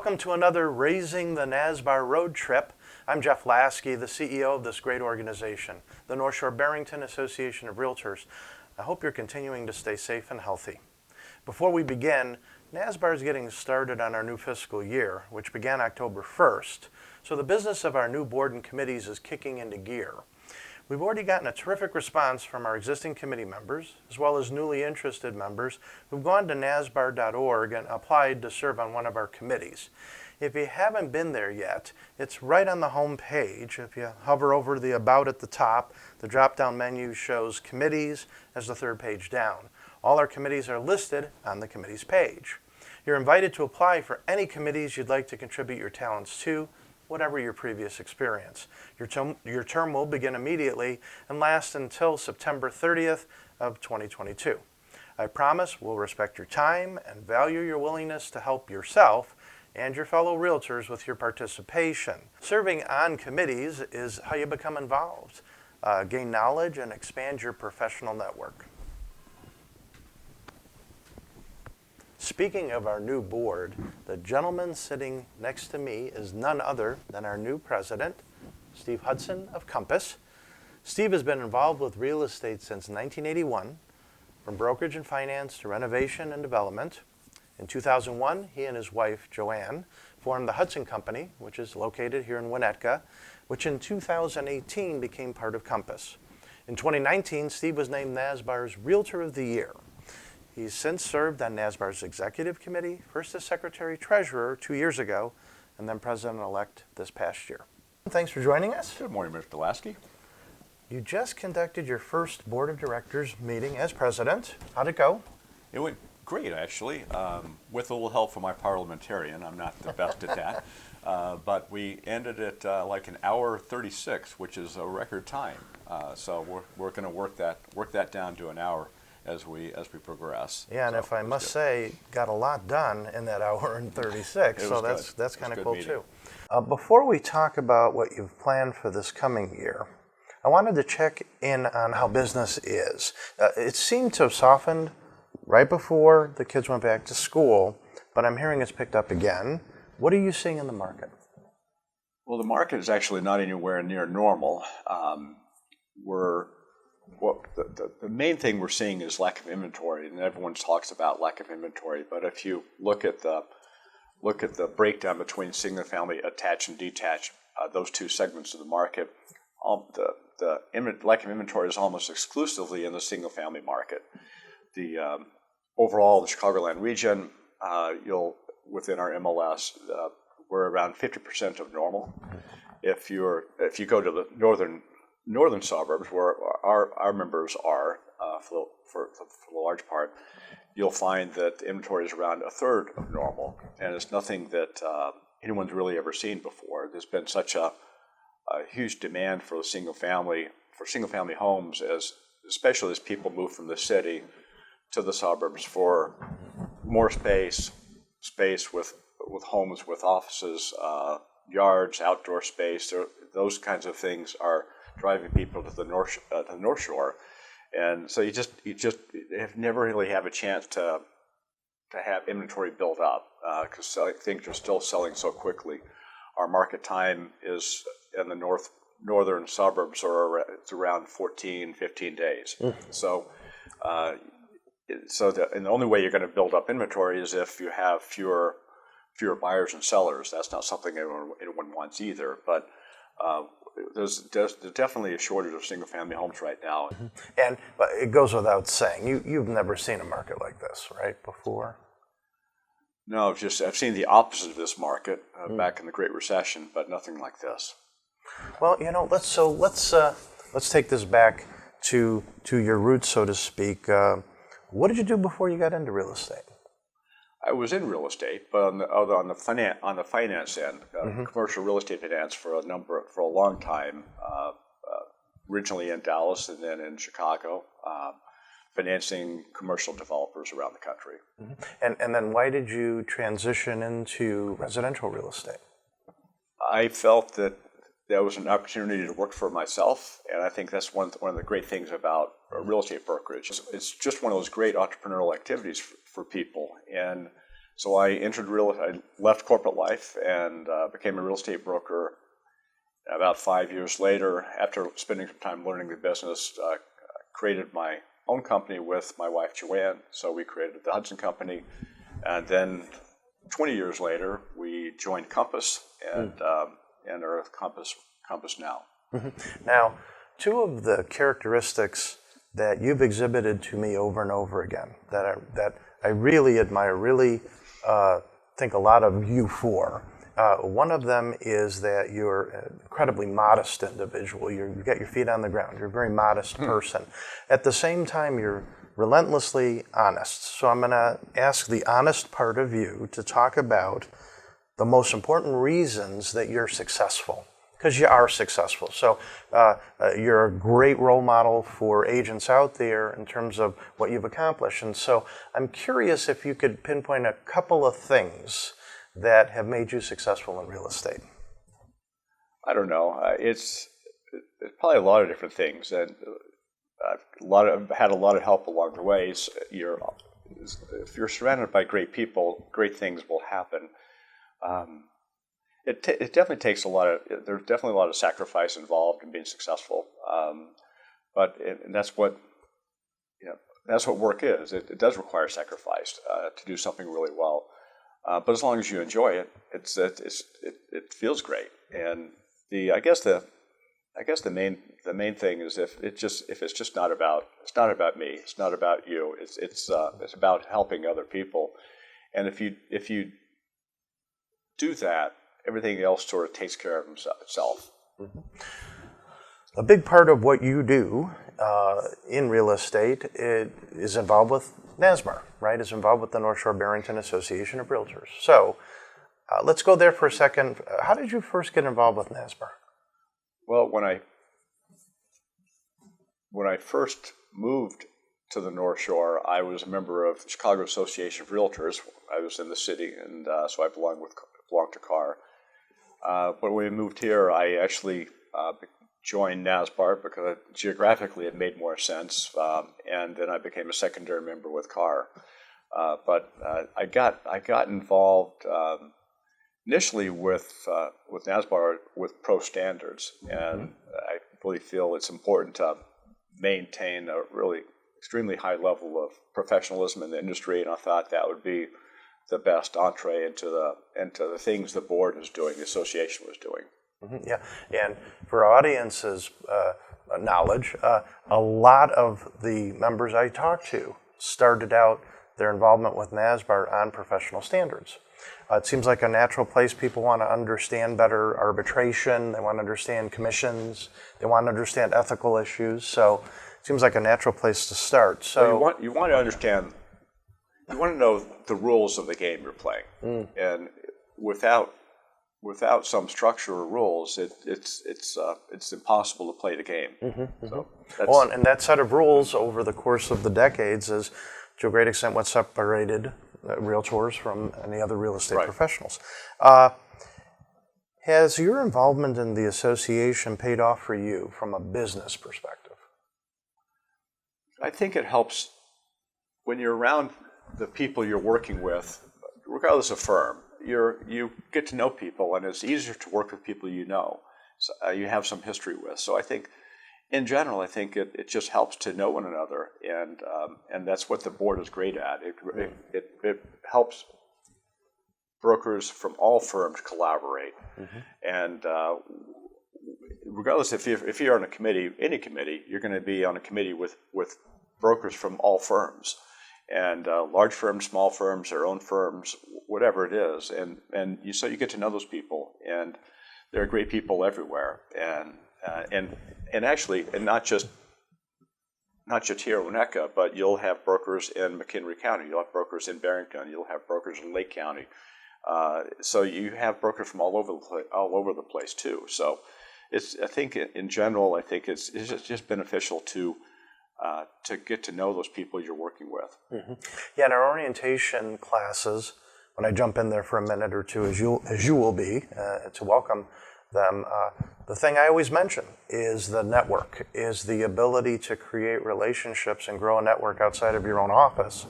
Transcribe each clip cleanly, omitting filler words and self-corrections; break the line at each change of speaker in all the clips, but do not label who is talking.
Welcome to another Raising the NSBAR road trip. I'm Jeff Lasky, the CEO of this great organization, the Shore-Barrington Association of Realtors. I hope you're continuing to stay safe and healthy. Before we begin, NSBAR is getting started on our new fiscal year, which began October 1st, so the business of our new board and committees is kicking into gear. We've already gotten a terrific response from our existing committee members, as well as newly interested members who've gone to nasbar.org and applied to serve on one of our committees. If you haven't been there yet, it's right on the home page. If you hover over the About at the top, the drop-down menu shows Committees as the third page down. All our committees are listed on the Committees page. You're invited to apply for any committees you'd like to contribute your talents to, whatever your previous experience. Your term will begin immediately and last until September 30th of 2022. I promise we'll respect your time and value your willingness to help yourself and your fellow realtors with your participation. Serving on committees is how you become involved, gain knowledge, and expand your professional network. Speaking of our new board, the gentleman sitting next to me is none other than our new president, Steve Hudson of Compass. Steve has been involved with real estate since 1981, from brokerage and finance to renovation and development. In 2001, he and his wife, Joanne, formed the Hudson Company, which is located here in Winnetka, which in 2018 became part of Compass. In 2019, Steve was named NSBAR's Realtor of the Year. He's since served on NSBAR's Executive Committee, first as Secretary-Treasurer 2 years ago, and then President-elect this past year. Thanks for joining us.
Good morning, Mr. Lasky.
You just conducted your first Board of Directors meeting as President. How'd it go?
It went great, actually, with a little help from my parliamentarian. I'm not the best at that. But we ended it like an hour 36, which is a record time. So we're going to work that down to an hour as we progress.
Yeah, and so if I must say, got a lot done in that hour and 36, so that's kind of cool too. Before we talk about what you've planned for this coming year, I wanted to check in on how business is. It seemed to have softened right before the kids went back to school, but I'm hearing it's picked up again. What are you seeing in the market?
Well, the market is actually not anywhere near normal. The main thing we're seeing is lack of inventory, and everyone talks about lack of inventory. But if you look at the breakdown between single-family attached and detached, those two segments of the market, the lack of inventory is almost exclusively in the single-family market. Overall, the Chicagoland region, within our MLS, we're around 50% of normal. If you go to the northern suburbs, where our members are, for the large part, you'll find that the inventory is around a third of normal, and it's nothing that anyone's really ever seen before. There's been such a huge demand for single family homes, especially as people move from the city to the suburbs for more space with homes, with offices, yards, outdoor space. Those kinds of things are driving people to the North Shore, and so you just never really have a chance to have inventory built up because things are still selling so quickly. Our market time is in the northern suburbs, it's around 15 days. So the only way you're going to build up inventory is if you have fewer buyers and sellers. That's not something anyone wants either, but there's definitely a shortage of single-family homes right now.
And it goes without saying, you've never seen a market like this, right, before?
No, I've seen the opposite of this market back in the Great Recession, but nothing like this.
Well, let's take this back to your roots, so to speak. What did you do before you got into real estate?
I was in real estate, but on the finance end, commercial real estate finance for a long time. Originally in Dallas and then in Chicago, financing commercial developers around the country.
And then why did you transition into residential real estate?
I felt that there was an opportunity to work for myself, and I think that's one of the great things about real estate brokerage. It's just one of those great entrepreneurial activities for people, and So I left corporate life and became a real estate broker. About 5 years later, after spending some time learning the business, created my own company with my wife Joanne. So we created the Hudson company, and then 20 years later, we joined Compass and are with Compass now.
Now, two of the characteristics that you've exhibited to me over and over again that I really admire, really think a lot of you for. One of them is that you're an incredibly modest individual. You get your feet on the ground. You're a very modest person. At the same time, you're relentlessly honest. So I'm going to ask the honest part of you to talk about the most important reasons that you're successful, because you are successful. So you're a great role model for agents out there in terms of what you've accomplished. And so I'm curious if you could pinpoint a couple of things that have made you successful in real estate.
I don't know. It's probably a lot of different things, and I've had a lot of help along the way. If you're surrounded by great people, great things will happen. It definitely takes there's definitely a lot of sacrifice involved in being successful. But that's what work is. It does require sacrifice to do something really well. But as long as you enjoy it, it feels great. And I guess the main thing is if it's just not about me, it's not about you. It's about helping other people. And if you do that, everything else sort of takes care of itself.
Mm-hmm. A big part of what you do in real estate is involved with NSBAR, right? Is involved with the North Shore-Barrington Association of Realtors. So let's go there for a second. How did you first get involved with NSBAR?
Well, when I first moved to the North Shore, I was a member of the Chicago Association of Realtors. I was in the city, and so I belonged to CAR. But when we moved here, I actually joined NSBAR because geographically it made more sense, and then I became a secondary member with CAR. But I got involved initially with NSBAR with pro standards, and I really feel it's important to maintain a really extremely high level of professionalism in the industry, and I thought that would be the best entree into the things the board was doing, the association was doing.
Mm-hmm, yeah, and for our audience's knowledge, a lot of the members I talked to started out their involvement with NSBAR on professional standards. It seems like a natural place. People want to understand better arbitration. They want to understand commissions. They want to understand ethical issues. So it seems like a natural place to start. So
well, you want to understand. You want to know the rules of the game you're playing, and without some structure or rules, it's impossible to play the game. So
and that set of rules over the course of the decades is, to a great extent, what separated realtors from any other real estate professionals. Has your involvement in the association paid off for you from a business perspective?
I think it helps when you're around the people you're working with, regardless of firm. You get to know people, and it's easier to work with people you know, so, you have some history with. So I think, in general, it just helps to know one another, and that's what the board is great at. It helps brokers from all firms collaborate, and regardless if you're on a committee, any committee, you're going to be on a committee with brokers from all firms. And large firms, small firms, their own firms, whatever it is, so you get to know those people, and there are great people everywhere, and actually, and not just here in Winnetka, but you'll have brokers in McHenry County, you'll have brokers in Barrington, you'll have brokers in Lake County, so you have brokers from all over the place too. So I think in general, I think it's just beneficial to get to know those people you're working with.
Yeah, in our orientation classes, when I jump in there for a minute or two, as you will be, to welcome them, the thing I always mention is the network, is the ability to create relationships and grow a network outside of your own office.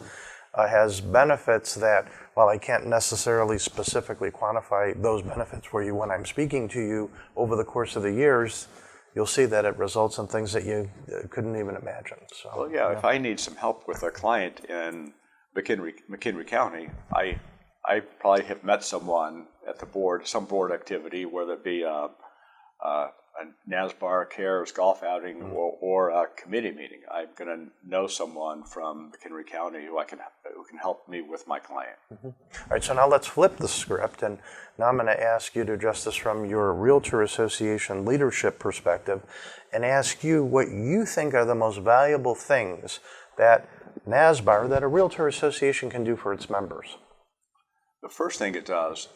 has benefits that, while I can't necessarily specifically quantify those benefits for you when I'm speaking to you over the course of the years, you'll see that it results in things that you couldn't even imagine. So,
well, yeah, if I need some help with a client in McHenry County, I probably have met someone at the board, some board activity, whether it be a NSBAR cares golf outing or a committee meeting. I'm going to know someone from McHenry County who can help me with my client.
All right, so now let's flip the script, and now I'm going to ask you to address this from your Realtor Association leadership perspective and ask you what you think are the most valuable things that NSBAR, that a Realtor Association can do for its members.
The first thing it does,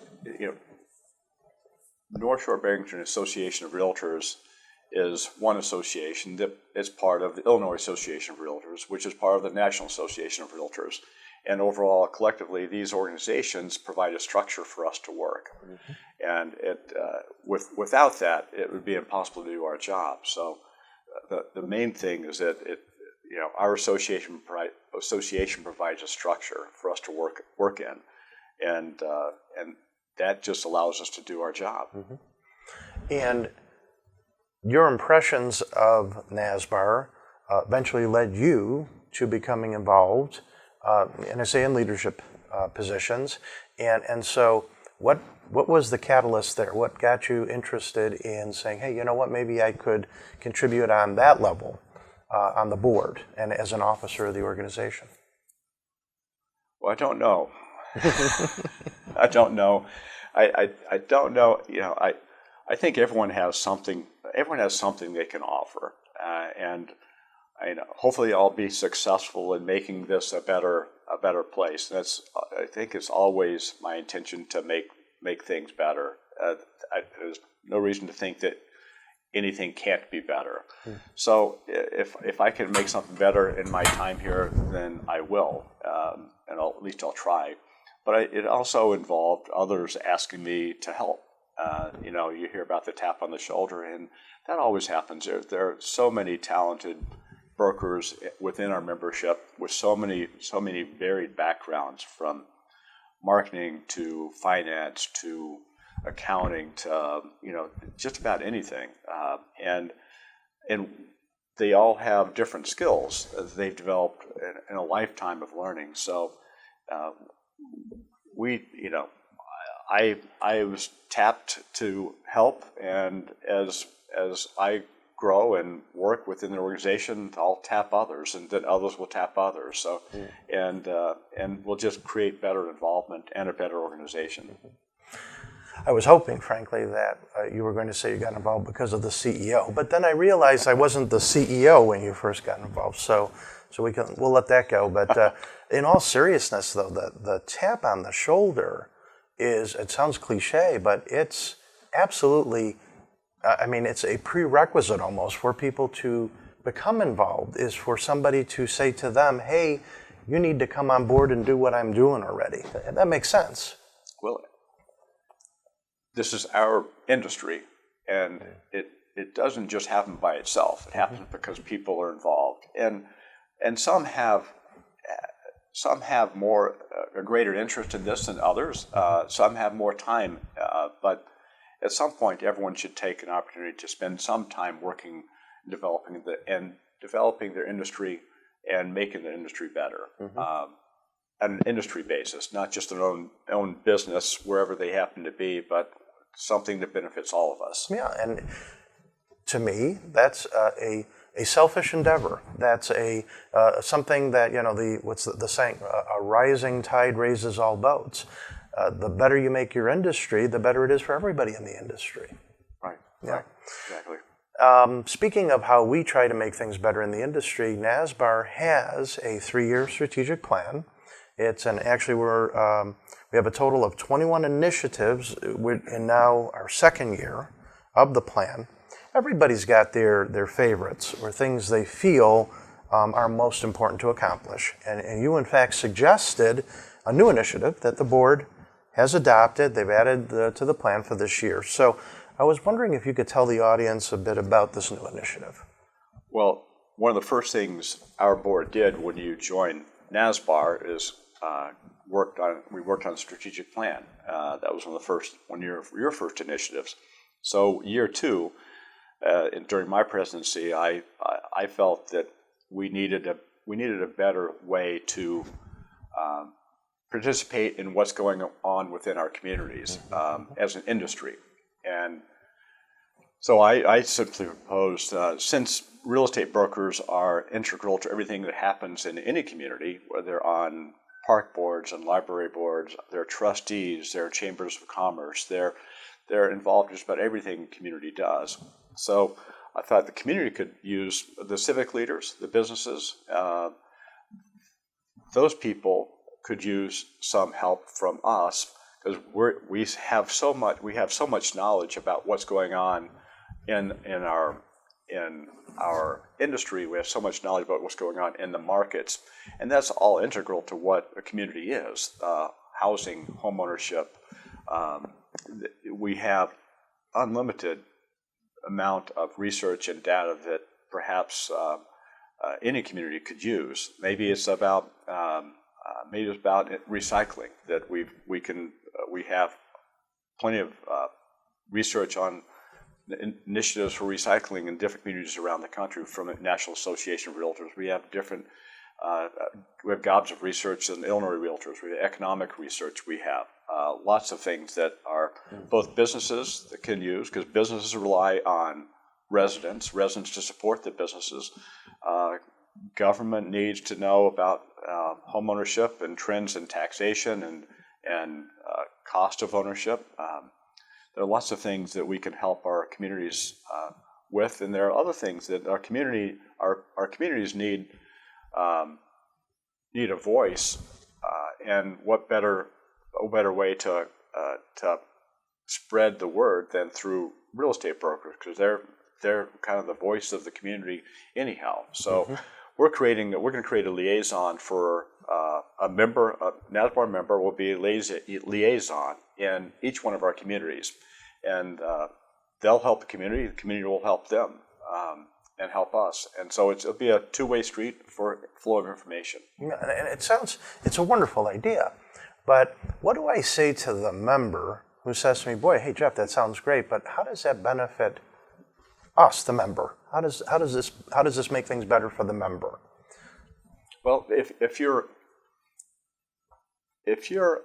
North Shore-Barrington Association of Realtors is one association that is part of the Illinois Association of Realtors, which is part of the National Association of Realtors. And overall, collectively, these organizations provide a structure for us to work. And without that, it would be impossible to do our job. So the main thing is that our association provides a structure for us to work in, and that just allows us to do our job.
And your impressions of NSBAR eventually led you to becoming involved, and I say in leadership positions. And so what was the catalyst there? What got you interested in saying, hey, you know what, maybe I could contribute on that level on the board and as an officer of the organization?
Well, I don't know. I don't know. I don't know. I think everyone has something. Everyone has something they can offer, and hopefully I'll be successful in making this a better place. I think it's always my intention to make things better. There's no reason to think that anything can't be better. So if I can make something better in my time here, then I will, and at least I'll try. But it also involved others asking me to help. You hear about the tap on the shoulder, and that always happens. There are so many talented brokers within our membership with so many varied backgrounds, from marketing to finance to accounting to just about anything, and they all have different skills that they've developed in a lifetime of learning. So I was tapped to help, and as I grow and work within the organization, I'll tap others, and then others will tap others. So, and we'll just create better involvement and a better organization.
I was hoping, frankly, that you were going to say you got involved because of the CEO, but then I realized I wasn't the CEO when you first got involved. So we'll let that go. But in all seriousness, though, the tap on the shoulder it sounds cliche, but it's absolutely, it's a prerequisite almost for people to become involved, is for somebody to say to them, hey, you need to come on board and do what I'm doing already. That makes sense.
Well, this is our industry, and it doesn't just happen by itself. It happens because people are involved, and some have more a greater interest in this than others. Some have more time, but at some point, everyone should take an opportunity to spend some time working, developing their industry and making the industry better. On an industry basis, not just their own business wherever they happen to be, but something that benefits all of us.
Yeah, and to me, that's a selfish endeavor. That's something that, what's the saying? A rising tide raises all boats. The better you make your industry, the better it is for everybody in the industry.
Right.
Yeah.
Right. Exactly.
Speaking of how we try to make things better in the industry, NSBAR has a 3-year strategic plan. Actually we have a total of 21 initiatives in now our 2nd year of the plan. Everybody's got their favorites or things they feel are most important to accomplish. And you, in fact, suggested a new initiative that the board has adopted. They've added to the plan for this year. So I was wondering if you could tell the audience a bit about this new initiative.
Well, one of the first things our board did when you join NSBAR is worked on a strategic plan. That was one of your first initiatives. So year two, during my presidency, I felt that we needed a better way to participate in what's going on within our communities as an industry. And so I simply proposed, since real estate brokers are integral to everything that happens in any community, whether they're on park boards and library boards, they're trustees, they're chambers of commerce, they're involved in just about everything the community does. So I thought the community could use the civic leaders, the businesses, those people could use some help from us, because we have so much knowledge about what's going on in our industry. We have so much knowledge about what's going on in the markets, and that's all integral to what a community is: housing, homeownership. We have unlimited amount of research and data that perhaps any community could use. Maybe it's about recycling, that we have plenty of research on initiatives for recycling in different communities around the country from the National Association of Realtors. We have gobs of research in Illinois Realtors. We have economic research. We have lots of things that are both businesses that can use, because businesses rely on residents to support the businesses. Government needs to know about homeownership and trends in taxation and cost of ownership. There are lots of things that we can help our communities with, and there are other things that our communities need a voice. And what better way to spread the word than through real estate brokers, because they're kind of the voice of the community anyhow. So we're going to create a liaison for a NSBAR member will be a liaison in each one of our communities, and they'll help the community will help them and help us, and so it'll be a two-way street for flow of information.
Yeah, and it's a wonderful idea, but what do I say to the member who says to me, "Boy, hey Jeff, that sounds great, but how does that benefit us, the member? How does this make things better for the member?"
Well, if you're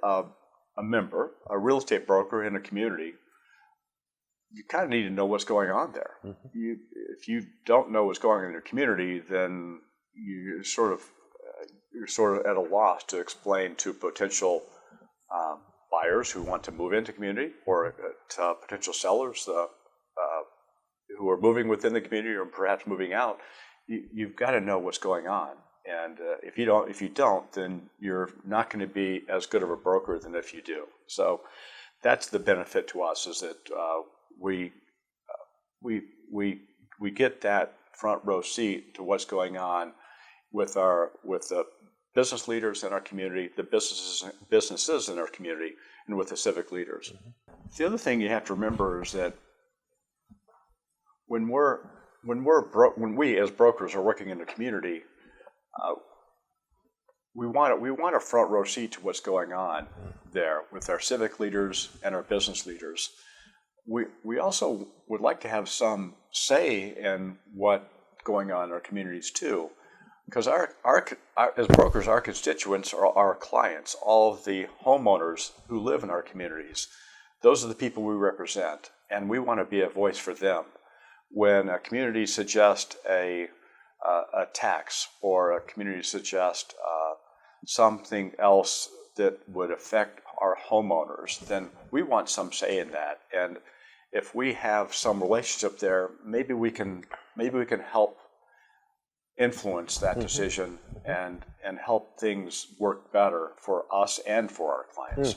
a member, a real estate broker in a community, you kind of need to know what's going on there. If you don't know what's going on in your community, then you're sort of at a loss to explain to potential buyers who want to move into community, or to potential sellers who are moving within the community or perhaps moving out. You've got to know what's going on, and if you don't, then you're not going to be as good of a broker than if you do. So that's the benefit to us, is that we get that front row seat to what's going on with the business leaders in our community, the businesses in our community, and with the civic leaders. The other thing you have to remember is that when we as brokers are working in the community, we want a front row seat to what's going on there with our civic leaders and our business leaders. We also would like to have some say in what's going on in our communities too, because as brokers, our constituents are our clients, all of the homeowners who live in our communities. Those are the people we represent, and we want to be a voice for them. When a community suggests a tax, or a community suggests something else that would affect our homeowners, then we want some say in that. And if we have some relationship there, maybe we can help influence that decision and help things work better for us and for our clients.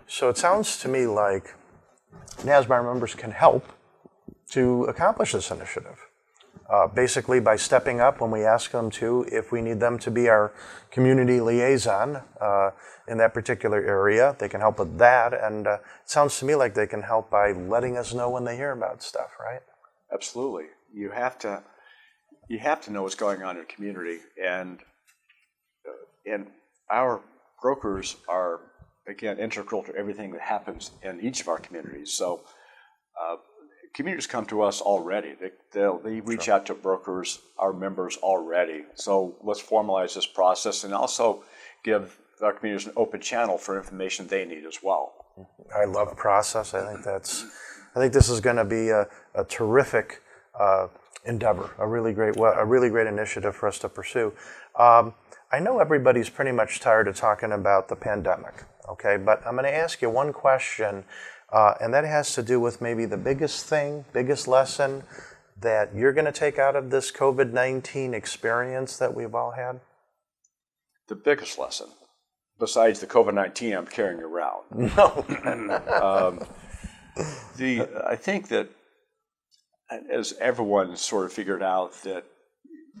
So it sounds to me like NSBAR members can help to accomplish this initiative. Basically by stepping up when we ask them to, if we need them to be our community liaison in that particular area, they can help with that. And it sounds to me like they can help by letting us know when they hear about stuff, right?
Absolutely. You have to know what's going on in your community, and our brokers are, again, integral to everything that happens in each of our communities. So communities come to us already. They reach out to brokers, our members already. So let's formalize this process and also give our communities an open channel for information they need as well.
I love process. I think this is going to be a terrific endeavor, a really great initiative for us to pursue. I know everybody's pretty much tired of talking about the pandemic, okay? But I'm going to ask you one question, and that has to do with maybe the biggest lesson that you're going to take out of this COVID-19 experience that we've all had.
The biggest lesson, besides the COVID-19 I'm carrying around.
No.
I think that as everyone sort of figured out that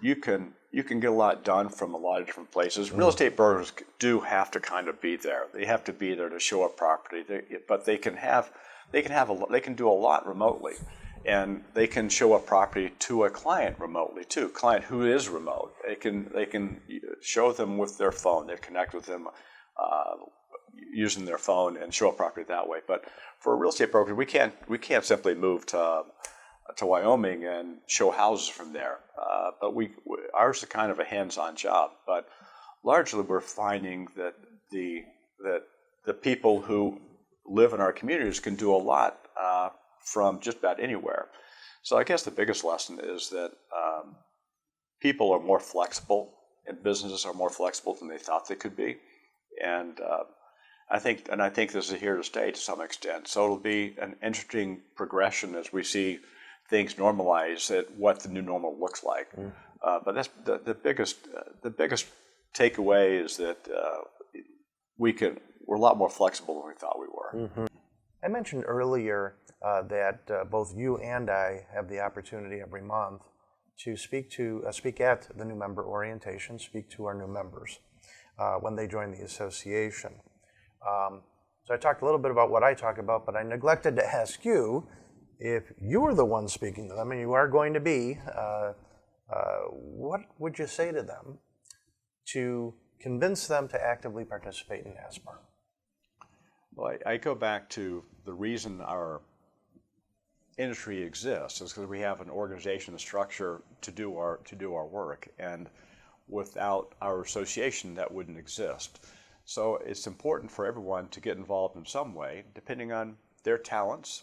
you can get a lot done from a lot of different places. Real estate brokers do have to kind of be there. They have to be there to show a property, but they can do a lot remotely, and they can show a property to a client remotely too. Client who is remote, they can show them with their phone. They connect with them using their phone and show a property that way. But for a real estate broker, we can't simply move to Wyoming and show houses from there. But ours is kind of a hands-on job. But largely, we're finding that the people who live in our communities can do a lot from just about anywhere. So I guess the biggest lesson is that people are more flexible, and businesses are more flexible than they thought they could be. And I think this is here to stay to some extent. So it'll be an interesting progression as we see things normalize at what the new normal looks like. But that's the biggest takeaway is that we're a lot more flexible than we thought we were.
Mm-hmm. I mentioned earlier that both you and I have the opportunity every month to speak at the new member orientation, speak to our new members when they join the association. So I talked a little bit about what I talk about, but I neglected to ask you if you were the one speaking to them, and you are going to be, what would you say to them to convince them to actively participate in NSBAR?
Well, I go back to the reason our industry exists is because we have an organization, a structure to do our work, and without our association, that wouldn't exist. So it's important for everyone to get involved in some way, depending on their talents.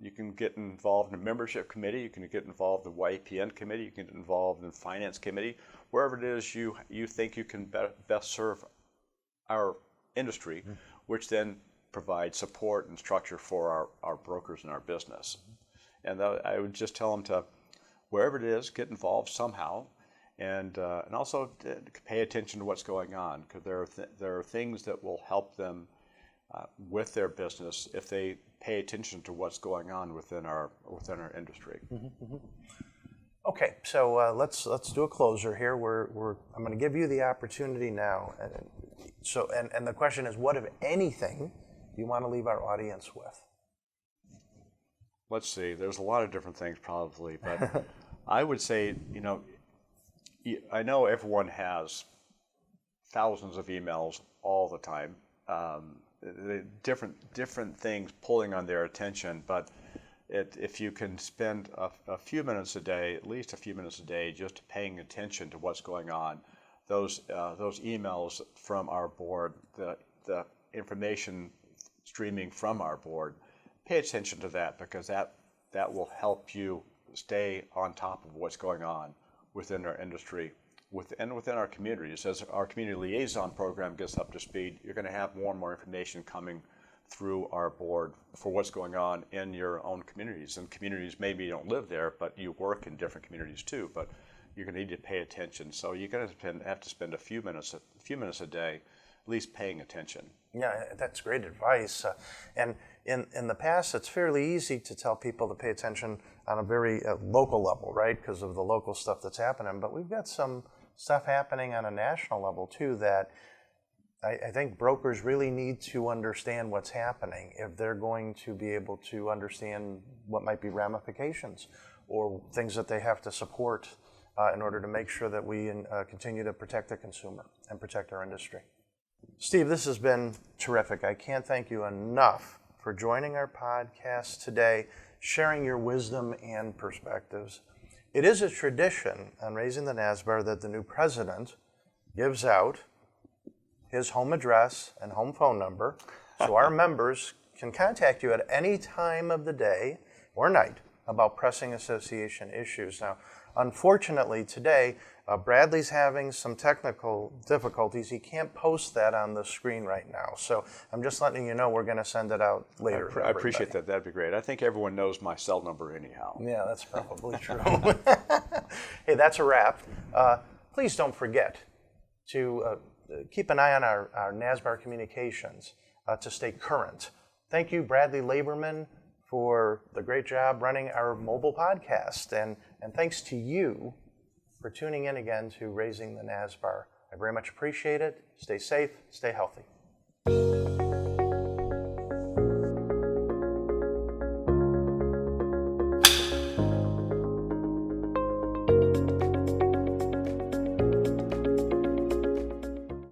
You can get involved in a membership committee, you can get involved in the YPN committee, you can get involved in the finance committee, wherever it is you think you can best serve our industry, which then provides support and structure for our brokers and our business. And I would just tell them to, wherever it is, get involved somehow, and also pay attention to what's going on, because there are things that will help them with their business if they pay attention to what's going on within our industry.
Mm-hmm. Okay, so let's do a closer here. I'm going to give you the opportunity now. And the question is, what, if anything, do you want to leave our audience with?
Let's see. There's a lot of different things probably, but I would say, I know everyone has thousands of emails all the time. Different things pulling on their attention, but if you can spend a few minutes a day, at least a few minutes a day, just paying attention to what's going on, those emails from our board, the information streaming from our board, pay attention to that, because that will help you stay on top of what's going on within our industry. Within our communities. As our community liaison program gets up to speed, you're going to have more and more information coming through our board for what's going on in your own communities. And communities, maybe you don't live there, but you work in different communities too. But you're going to need to pay attention. So you're going to have to spend a few minutes a day, at least paying attention.
Yeah, that's great advice. And in the past, it's fairly easy to tell people to pay attention on a very local level, right? Because of the local stuff that's happening. But we've got some stuff happening on a national level too that I think brokers really need to understand what's happening if they're going to be able to understand what might be ramifications or things that they have to support in order to make sure that we continue to protect the consumer and protect our industry. Steve, this has been terrific. I can't thank you enough for joining our podcast today, sharing your wisdom and perspectives. It is a tradition on Raising the NSBAR that the new president gives out his home address and home phone number so our members can contact you at any time of the day or night about pressing association issues. Now, unfortunately today, Bradley's having some technical difficulties. He can't post that on the screen right now. So I'm just letting you know we're going to send it out later.
I appreciate that. That'd be great. I think everyone knows my cell number anyhow.
Yeah, that's probably true. Hey, that's a wrap. Please don't forget to keep an eye on our NSBAR communications to stay current. Thank you, Bradley Laberman, for the great job running our mobile podcast. And thanks to you for tuning in again to Raising the NSBAR. I very much appreciate it. Stay safe, stay healthy.